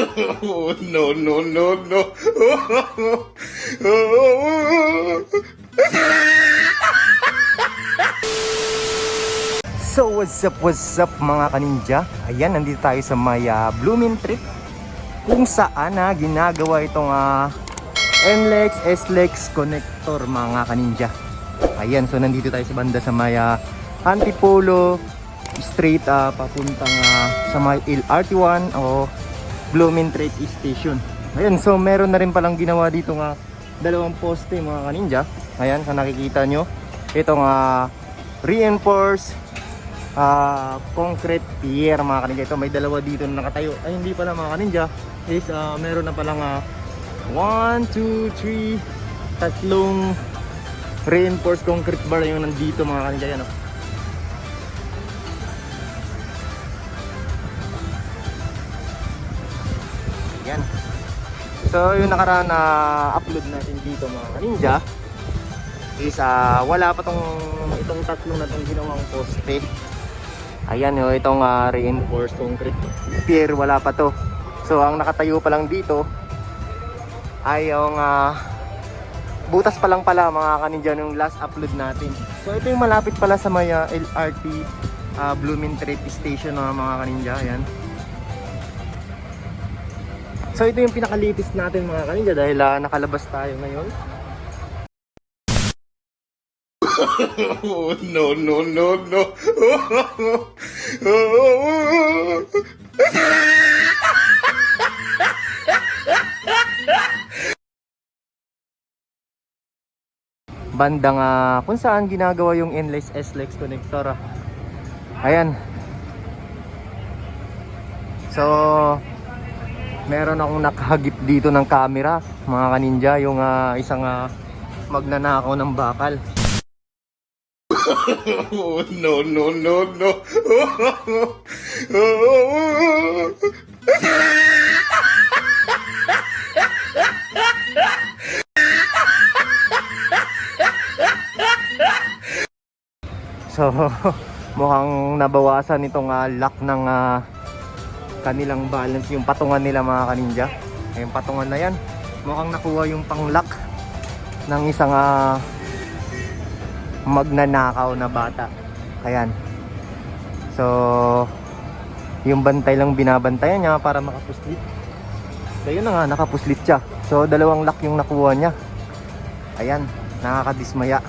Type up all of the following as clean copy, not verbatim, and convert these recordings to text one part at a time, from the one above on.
Oh, no, no, no, no. So what's up mga kaninja? Ayan, nandito tayo sa may Blooming Trip kung saan ginagawa itong NLEX SLEX connector mga kaninja. Ayan, so nandito tayo sa banda sa may Antipolo straight papuntang sa may LRT1 o Blooming Trip Station. Ayan, so meron na rin palang ginawa dito dalawang poste mga kaninja. Ayan, so nakikita nyo itong reinforced concrete pier mga kaninja. Ito may dalawa dito na nakatayo. Ay hindi pala mga kaninja, is meron na palang 1, 2, 3 tatlong reinforced concrete bar yung nandito mga kaninja. Yan, Yan. So yung nakaraan na upload natin dito mga kaninja is wala pa itong tatlong na itong ginawang poste. Ayan o, itong reinforced concrete pier, wala pa to. So ang nakatayo pa lang dito ay yung butas pa lang pala mga kaninja nung last upload natin. So ito yung malapit pala sa may LRT Blooming Trip Station mga kaninja. Ayan. So ito yung pinakalitis natin mga kaninja dahil nakalabas tayo ngayon. Oh, no, no, no, no. Bandang kung saan ginagawa yung NLEX SLEX connector. Ayan. So meron akong nakahagip dito ng camera mga kaninja, yung isang magnanakaw ng bakal. Oh, no, no, no, no. So mukhang nabawasan itong lock ng kanilang balance, yung patungan nila mga kaninja. Yung patungan na yan, mukhang nakuha yung pang lock ng isang magnanakaw na bata. Ayan. So yung bantay lang binabantayan niya para makapuslit. So yun na nga, nakapuslit siya. So dalawang lock yung nakuha niya. Ayan, nakakadismaya.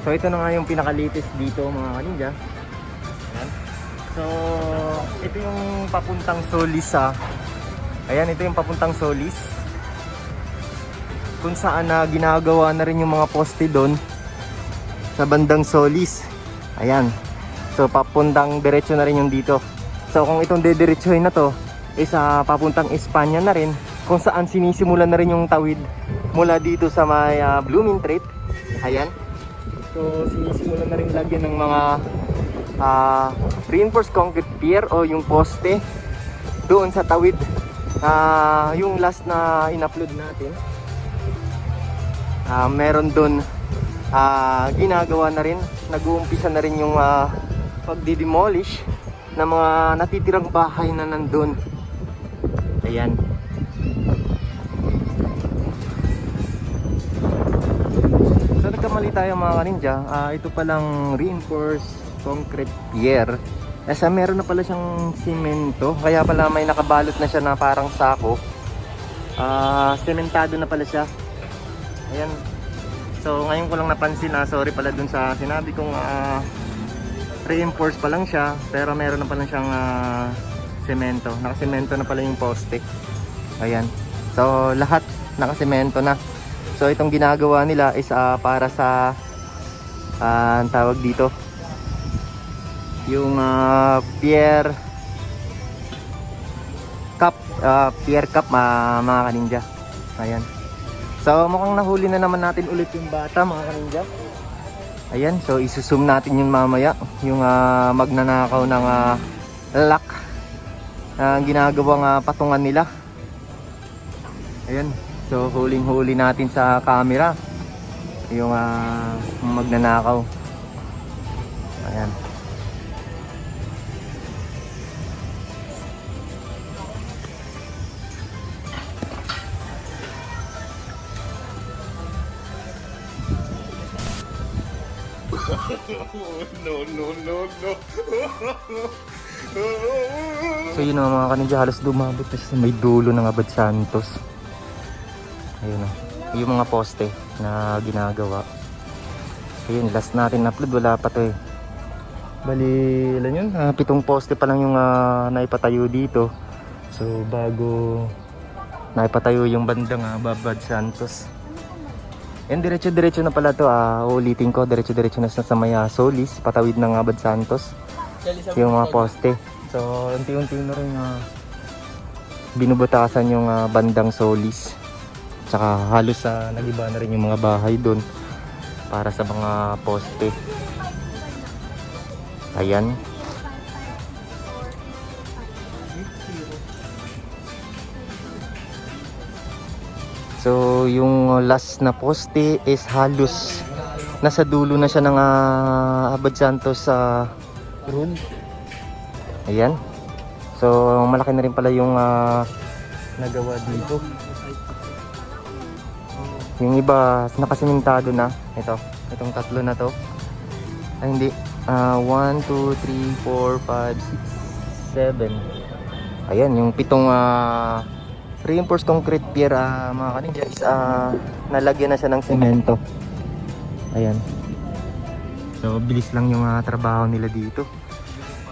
So ito na nga yung pinakalitis dito mga kaninja. Ayan. So ito yung papuntang Solis Ayan, ito yung papuntang Solis, kung saan ginagawa na rin yung mga poste doon sa bandang Solis. Ayan. So papuntang diretso na rin yung dito. So kung itong dediretsuhin na to is papuntang Espanya na rin, kung saan sinisimulan na rin yung tawid mula dito sa may Blooming Trip. Ayan. So sinisimulan na rin lagyan ng mga reinforced concrete pier o yung poste doon sa tawid. Yung last na in-upload natin, meron doon ginagawa na rin, nag-uumpisa na rin yung pagdi-demolish ng mga natitirang bahay na nandun. Ayan. So nagkamali tayo mga kaninja. Ito palang reinforced concrete pier. Meron na pala siyang simento, kaya pala may nakabalot na siya na parang sako. Sementado na pala siya. Ayan. So ngayon ko lang napansin, sorry pala dun sa sinabi kong reinforced pa lang siya, pero meron na pala siyang semento. Nakasemento na pala yung poste. Ayan. So lahat nakasemento na. So itong ginagawa nila is para sa ang tawag dito, yung pier cup mga kaninja. Ayan. So mukhang nahuli na naman natin ulit yung bata mga kaninja. Ayan, so isusum natin yung mamaya, yung magnanakaw ng lock ginagawang patungan nila. Ayan, so huling-huli natin sa camera yung magnanakaw. Ayan. No, no, no, no. So yun mga kaninja, halos dumabot na siya sa may dulo ng Abad Santos. Ayun o, yung mga poste na ginagawa. So yun, last natin upload, wala pa to eh. Bali, ilan yun? 7 poste pa lang yung naipatayo dito. So bago naipatayo yung bandang Abad Santos. And diretso-diretso na pala to, ulitin ko, diretso-diretso na sa may Solis, patawid ng Abad Santos. Yung mga poste. So unti-unti na rin binubutasan yung bandang Solis. Tsaka halos nagiba na rin yung mga bahay doon para sa mga poste. Ayan. So yung last na poste is halos nasa dulo na siya ng Abad Santos road. Ayan. So malaki na rin pala yung nagawa dito. Yung iba nakasimintado na. Itong tatlo na to. Ay hindi. 1, 2, 3, 4, 5, 6, 7. Ayan, yung 7 reinforced concrete pier mga kaninja is nalagyan na siya ng semento. Ayan. So bilis lang yung trabaho nila dito.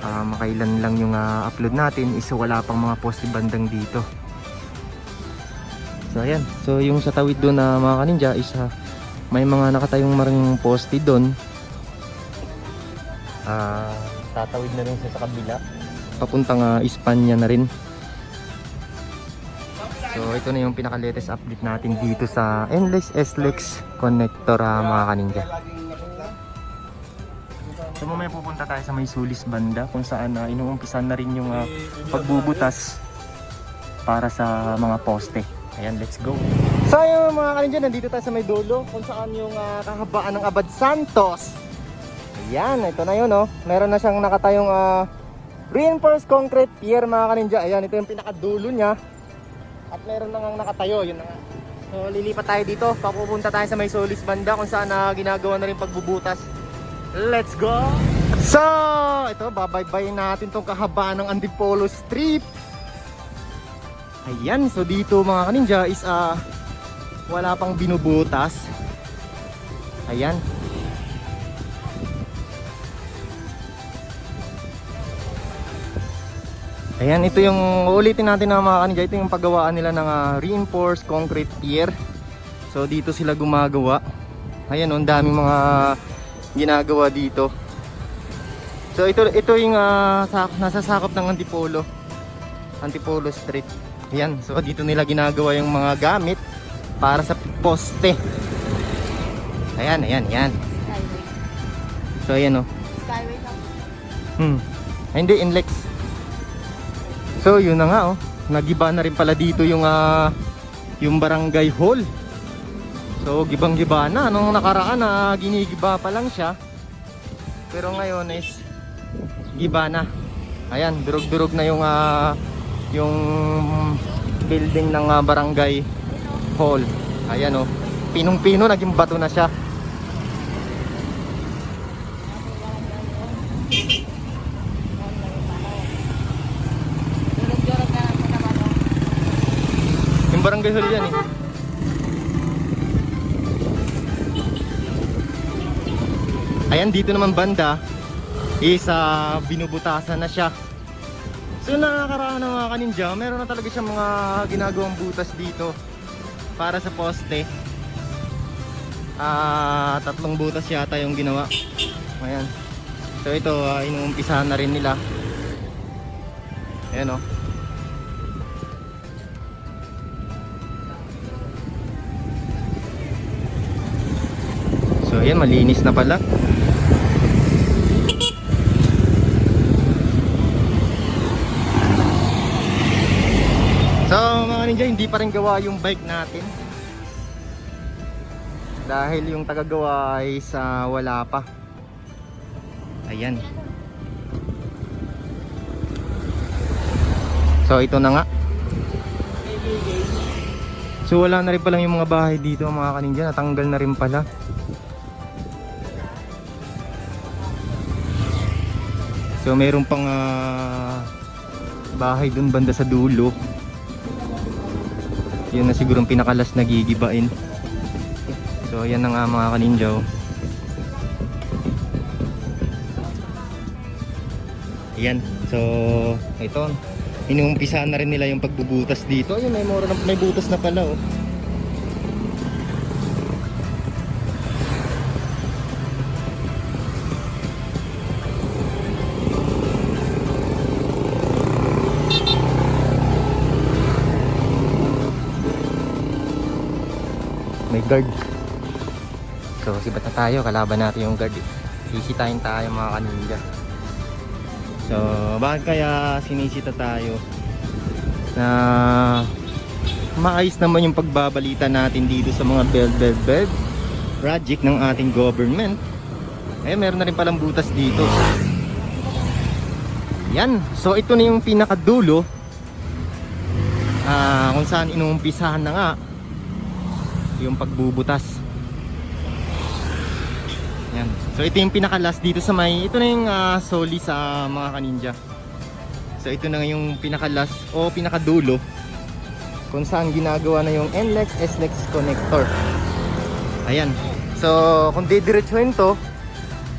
Makailan lang yung upload natin is wala pang mga poste bandang dito. So ayan. So yung sa tawid doon mga kaninja is may mga nakatayong maring poste doon. Tatawid na rin siya sa kabila. Papuntang Espanya na rin. So ito na yung pinaka-latest update natin dito sa Endless SLEX connector mga kaninja. So mamaya pupunta tayo sa may Solis banda kung saan inuumpisan na rin yung pagbubutas para sa mga poste. Ayan, let's go. So yung mga kaninja, nandito tayo sa may dulo kung saan yung kahabaan ng Abad Santos. Ayan, ito na yun Meron na siyang nakatayong reinforced concrete pier mga kaninja. Ayan, ito yung pinakadulo niya. At meron na nga nakatayo, yun na nga. So lilipat tayo dito, papupunta tayo sa may Solis banda kung saan ginagawa na rin pagbubutas. Let's go! So, ito, babaybayin natin tong kahabaan ng Antipolo Street. Ayan, so dito mga kaninja is wala pang binubutas. Ayan. Ayan, ito yung ulitin natin na mga kaninja. Ito yung paggawaan nila ng reinforced concrete pier. So dito sila gumagawa. Ayan, ang daming mga ginagawa dito. So ito yung nasasakop ng Antipolo Street. Ayan, so dito nila ginagawa yung mga gamit para sa poste. Ayan. So ayan Skyway lang. Ay, hindi, Inlex. So yun na nga nagiba na rin pala dito yung barangay hall. So gibang-giba na nung nakaraan ginigiba pa lang siya. Pero ngayon is giba na. Ayan, durog-durog na yung building ng barangay hall. Ayan pinong-pino, naging bato na siya. Yung barangay hall yan Ayan, dito naman banda is binubutasan na siya. So nakakaraan ng mga kaninja, meron na talaga siyang mga ginagawang butas dito para sa poste. 3 butas yata yung ginawa. Ayan. So ito inuumpisahan na rin nila. Ayan So ayan, malinis na pala. So mga ninja, hindi pa rin gawa yung bike natin dahil yung tagagawa ay wala pa. Ayan. So ito na nga. So wala na rin pala yung mga bahay dito mga kaninja, natanggal na rin pala. So mayroon pang bahay dun banda sa dulo. Yun na siguro ang pinakalas na gigibain. So ayan na nga mga kaninja. Ayan. So ito, inuumpisahan na rin nila yung pagbubutas dito. Ayun, may butas na pala oh. May guard. So sibat na tayo, kalaban natin yung guard. Sisitahin tayo mga kaninja. So bakit kaya sinisita tayo? Na maayos naman yung pagbabalita natin dito sa mga bed project ng ating government. Meron na rin palang butas dito. Yan. So ito na yung pinakadulo, kung saan inuumpisahan na nga yung pagbubutas. Yan. So ito yung pinaka-last dito sa may, ito na yung soli sa mga kaninja. So ito na yung pinaka-last o pinakadulo kung saan ginagawa na yung NLEX SLEX connector. Ayan. So kung didiretsuhin to,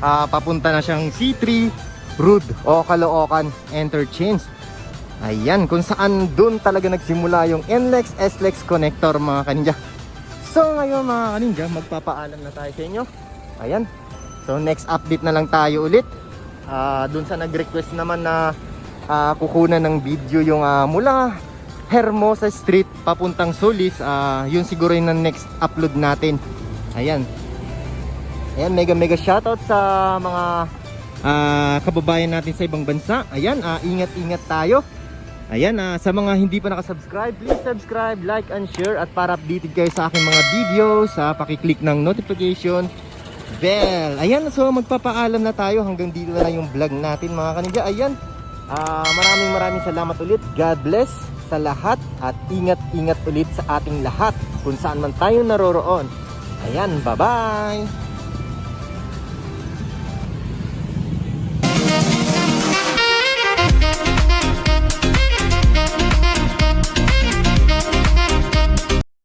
papunta na siyang C3 Road o Caloocan Interchange. Ayan, kung saan dun talaga nagsimula yung NLEX SLEX connector mga kaninja. So ngayon mga kaninja, magpapaalam na tayo sa inyo. Ayan. So next update na lang tayo ulit. Dun sa nag-request naman na kukunan ng video yung mula Hermosa Street papuntang Solis, yun siguro yung next upload natin. Ayan. Ayan, mega shoutout sa mga kababayan natin sa ibang bansa. Ayan, ingat-ingat tayo. Ayan, sa mga hindi pa nakasubscribe, please subscribe, like, and share. At para updated kayo sa aking mga videos, pakiclick ng notification bell. Ayan, so magpapaalam na tayo. Hanggang dito na lang yung vlog natin mga kaninja. Ayan, maraming salamat ulit. God bless sa lahat. At ingat-ingat ulit sa ating lahat kung saan man tayo naroroon. Ayan, bye-bye!